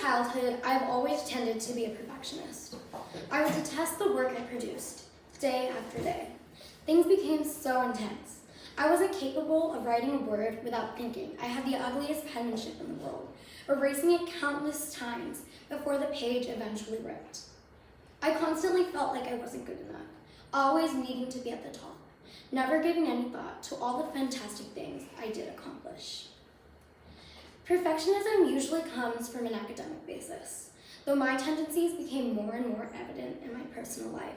childhood, I've always tended to be a perfectionist. I would detest the work I produced, day after day. Things became so intense. I wasn't capable of writing a word without thinking I had the ugliest penmanship in the world, erasing it countless times before the page eventually ripped. I constantly felt like I wasn't good enough, always needing to be at the top, never giving any thought to all the fantastic things I did accomplish. Perfectionism usually comes from an academic basis, though my tendencies became more and more evident in my personal life.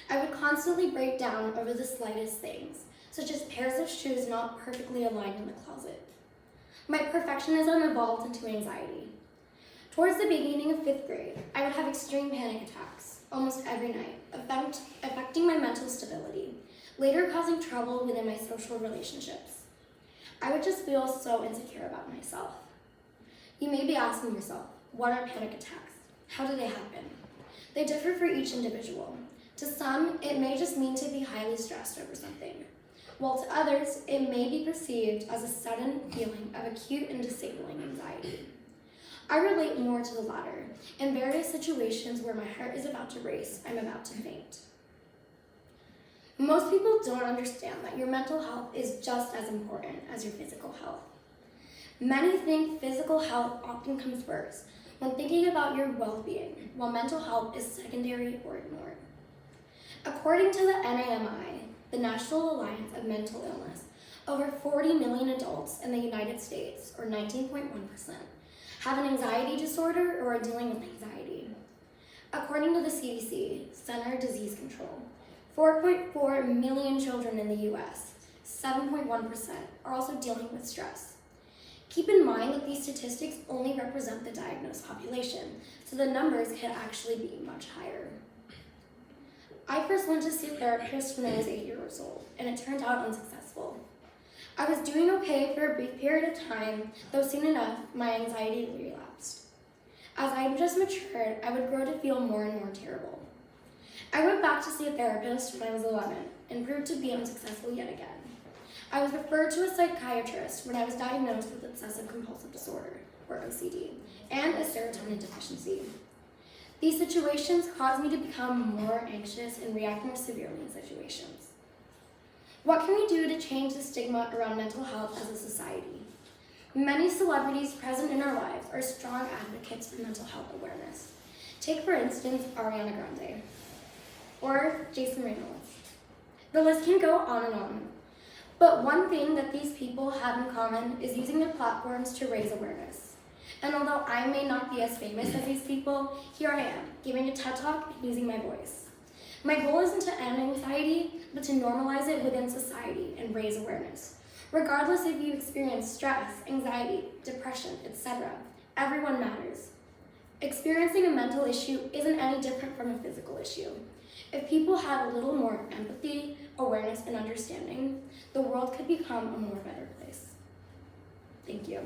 I would constantly break down over the slightest things, such as pairs of shoes not perfectly aligned in the closet. My perfectionism evolved into anxiety. Towards the beginning of 5th grade, I would have extreme panic attacks almost every night, affecting my mental stability, later causing trouble within my social relationships. I would just feel so insecure about myself. You may be asking yourself, what are panic attacks? How do they happen? They differ for each individual. To some, it may just mean to be highly stressed over something, while to others, it may be perceived as a sudden feeling of acute and disabling anxiety. I relate more to the latter. In various situations where my heart is about to race, I'm about to faint. Most people don't understand that your mental health is just as important as your physical health. Many think physical health often comes first when thinking about your well-being, while mental health is secondary or ignored. According to the NAMI, the National Alliance of Mental Illness, over 40 million adults in the United States, or 19.1%, have an anxiety disorder or are dealing with anxiety. According to the CDC, Center for Disease Control, 4.4 million children in the US, 7.1%, are also dealing with stress. Keep in mind that these statistics only represent the diagnosed population, so the numbers could actually be much higher. I first went to see a therapist when I was 8 years old, and it turned out unsuccessful. I was doing okay for a brief period of time, though soon enough, my anxiety relapsed. As I just matured, I would grow to feel more and more terrible. I went back to see a therapist when I was 11 and proved to be unsuccessful yet again. I was referred to a psychiatrist when I was diagnosed with obsessive compulsive disorder, or OCD, and a serotonin deficiency. These situations caused me to become more anxious and react more severely in situations. What can we do to change the stigma around mental health as a society? Many celebrities present in our lives are strong advocates for mental health awareness. Take, for instance, Ariana Grande, or Jason Reynolds. The list can go on and on. But one thing that these people have in common is using their platforms to raise awareness. And although I may not be as famous as these people, here I am, giving a TED Talk and using my voice. My goal isn't to end anxiety, but to normalize it within society and raise awareness. Regardless if you experience stress, anxiety, depression, etc., everyone matters. Experiencing a mental issue isn't any different from a physical issue. If people had a little more empathy, awareness, and understanding, the world could become a more better place. Thank you.